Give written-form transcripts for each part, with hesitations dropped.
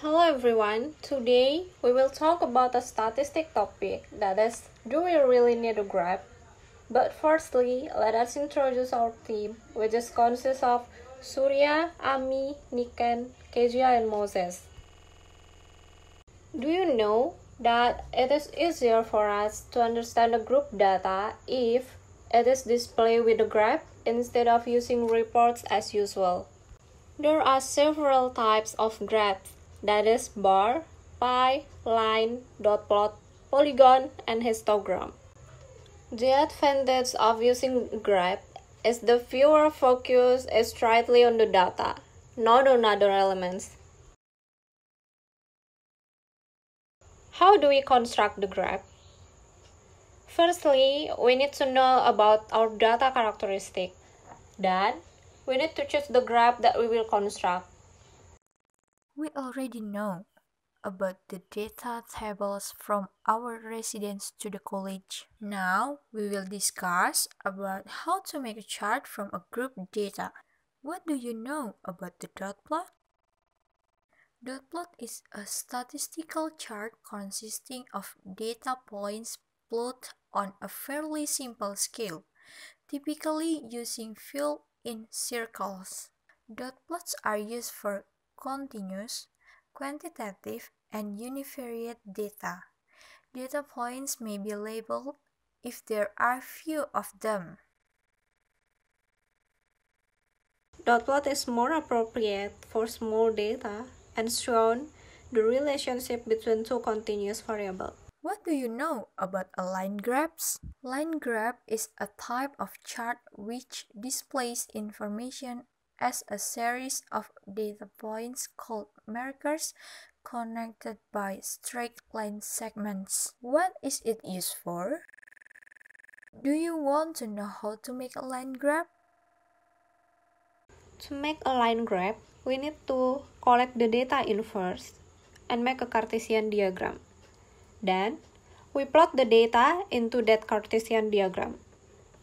Hello everyone, today we will talk about a statistic topic that is, do we really need a graph? But firstly, let us introduce our team, which is consists of Surya, Ami, Niken, Kezia and Moses. Do you know that it is easier for us to understand the group data if it is displayed with a graph instead of using reports as usual? There are several types of graphs, that is bar, pie, line, dot plot, polygon, and histogram. The advantage of using graph is the viewer focus is strictly on the data, not on other elements. How do we construct the graph? Firstly, we need to know about our data characteristic. Then, we need to choose the graph that we will construct. We already know about the data tables from our residence to the college. Now we will discuss about how to make a chart from a group data. What do you know about the dot plot? Dot plot is a statistical chart consisting of data points plotted on a fairly simple scale, typically using fill-in circles. Dot plots are used for continuous, quantitative, and univariate data. Data points may be labeled if there are few of them. Dot plot is more appropriate for small data and shown the relationship between two continuous variables. What do you know about a line graph? Line graph is a type of chart which displays information as a series of data points called markers connected by straight line segments. What is it used for? Do you want to know how to make a line graph? To make a line graph, we need to collect the data in first and make a Cartesian diagram. Then, we plot the data into that Cartesian diagram.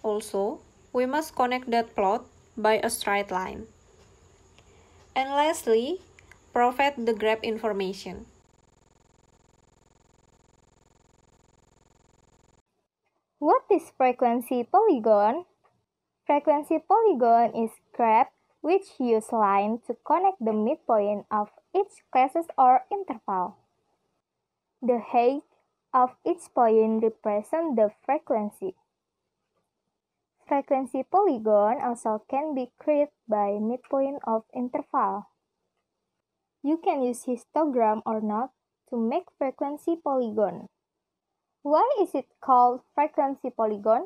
Also, we must connect that plot by a straight line. And lastly, provide the graph information. What is frequency polygon? Frequency polygon is graph which use line to connect the midpoint of each classes or interval. The height of each point represents the frequency. Frequency polygon also can be created by midpoint of interval. You can use histogram or not to make frequency polygon. Why is it called frequency polygon?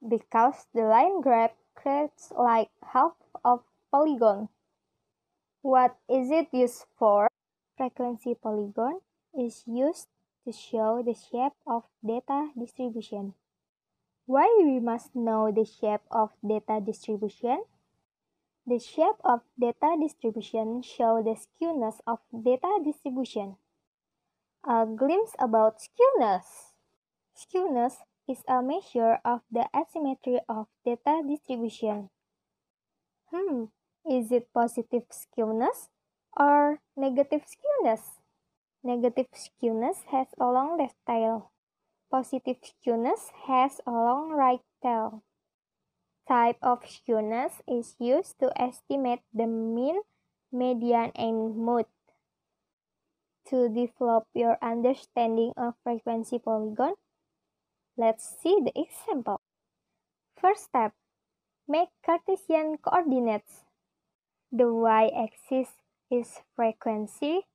Because the line graph creates like half of polygon. What is it used for? Frequency polygon is used to show the shape of data distribution. Why we must know the shape of data distribution? The shape of data distribution shows the skewness of data distribution. A glimpse about skewness. Skewness is a measure of the asymmetry of data distribution. Is it positive skewness or negative skewness? Negative skewness has a long left tail. Positive skewness has a long right tail. Type of skewness is used to estimate the mean, median, and mode. To develop your understanding of frequency polygon, let's see the example. First step, make Cartesian coordinates. The y-axis is frequency,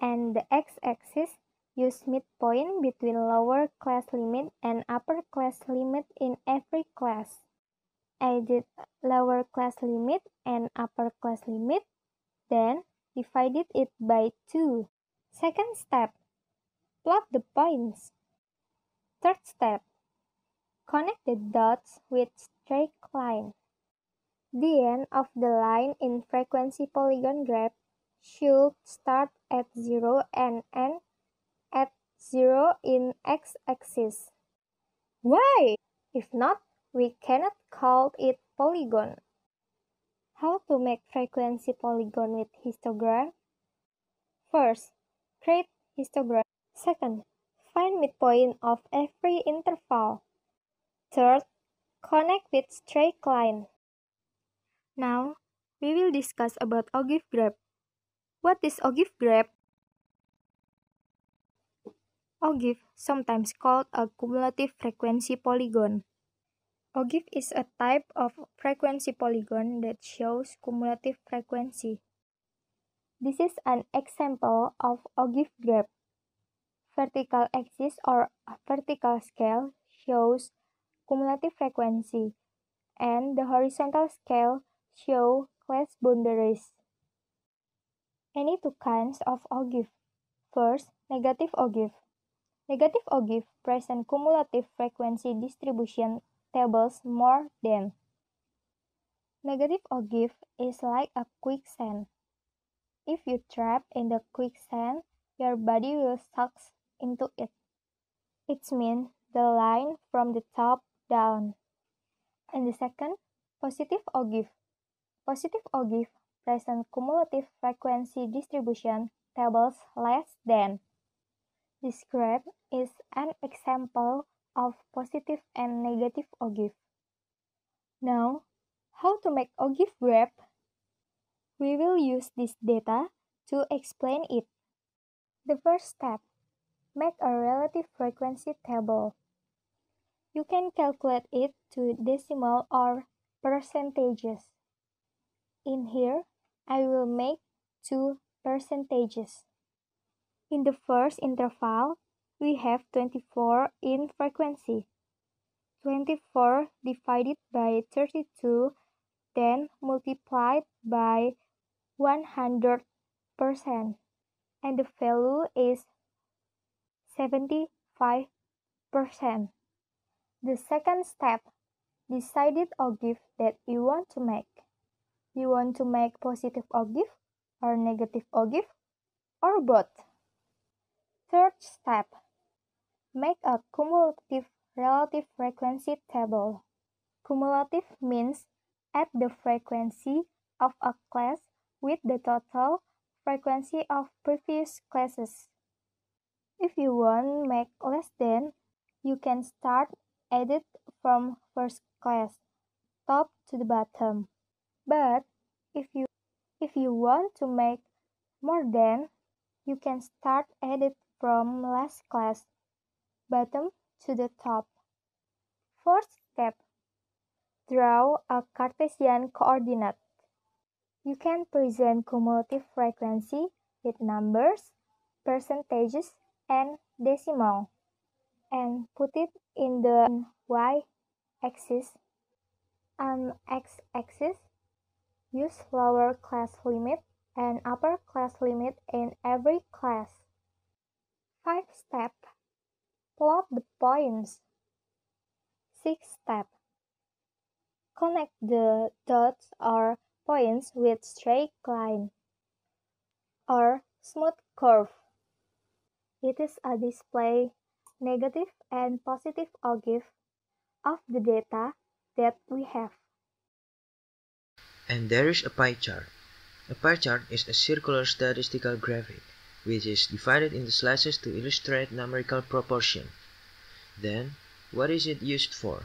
and the x-axis use midpoint between lower class limit and upper class limit in every class. Added lower class limit and upper class limit, then divided it by 2. Second step, plot the points. Third step, connect the dots with straight line. The end of the line in frequency polygon graph should start at 0 and end at 0 in x-axis. Why? If not, we cannot call it polygon. How to make frequency polygon with histogram? First, create histogram. Second, find midpoint of every interval. Third, connect with straight line. Now, we will discuss about ogive graph. What is ogive graph? Ogive, sometimes called a cumulative frequency polygon. Ogive is a type of frequency polygon that shows cumulative frequency. This is an example of ogive graph. Vertical axis or a vertical scale shows cumulative frequency, and the horizontal scale shows class boundaries. Any two kinds of ogive. First, negative ogive. Negative ogive present cumulative frequency distribution tables more than. Negative ogive is like a quicksand. If you trap in the quicksand, your body will suck into it. It means the line from the top down. And the second, positive ogive. Positive ogive present cumulative frequency distribution tables less than. This graph is an example of positive and negative ogive. Now, how to make ogive graph? We will use this data to explain it. The first step, make a relative frequency table. You can calculate it to decimal or percentages. In here, I will make 2 percentages. In the first interval, we have 24 in frequency. 24 divided by 32, then multiplied by 100%, and the value is 75%. The second step, decide ogive that you want to make. You want to make positive ogive or negative ogive or both. Third step, make a cumulative relative frequency table. Cumulative means add the frequency of a class with the total frequency of previous classes. If you want make less than, you can start edit from first class, top to the bottom. But if you want to make more than, you can start edit from last class, bottom to the top. Fourth step, draw a Cartesian coordinate. You can present cumulative frequency with numbers, percentages, and decimal, and put it in the y-axis. On x-axis, use lower class limit and upper class limit in every class. 5 step, plot the points. 6 step, connect the dots or points with straight line or smooth curve. It is a display negative and positive ogive of the data that we have. And there is a pie chart. A pie chart is a circular statistical graphic, which is divided into slices to illustrate numerical proportion. Then, what is it used for?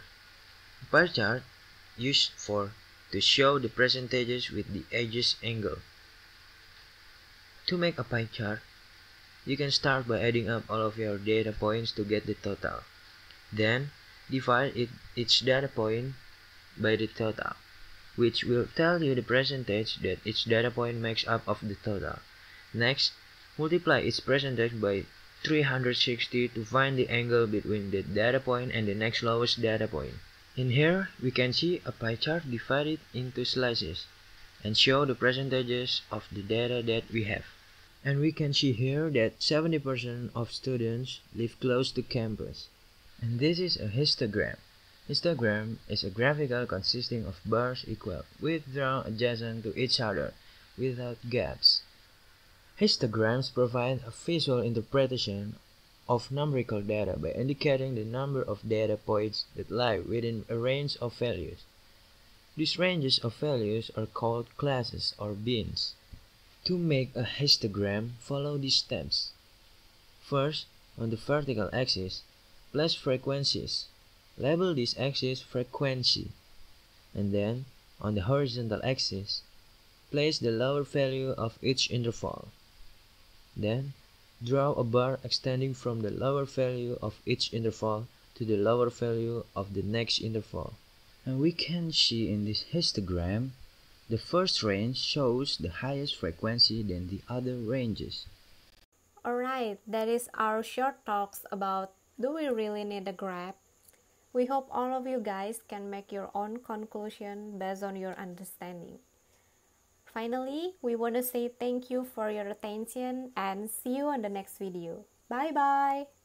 A pie chart used for to show the percentages with the edges angle. To make a pie chart, you can start by adding up all of your data points to get the total. Then, divide each data point by the total, which will tell you the percentage that each data point makes up of the total. Next, multiply each percentage by 360 to find the angle between the data point and the next lowest data point. In here, we can see a pie chart divided into slices and show the percentages of the data that we have. And we can see here that 70% of students live close to campus. And this is a histogram. Histogram is a graphical consisting of bars equal with drawn adjacent to each other without gaps. Histograms provide a visual interpretation of numerical data by indicating the number of data points that lie within a range of values. These ranges of values are called classes or bins. To make a histogram, follow these steps. First, on the vertical axis, place frequencies. Label this axis frequency. And then, on the horizontal axis, place the lower value of each interval. Then, draw a bar extending from the lower value of each interval to the lower value of the next interval. And we can see in this histogram, the first range shows the highest frequency than the other ranges. Alright, that is our short talks about do we really need a graph? We hope all of you guys can make your own conclusion based on your understanding. Finally, we want to say thank you for your attention and see you on the next video. Bye bye!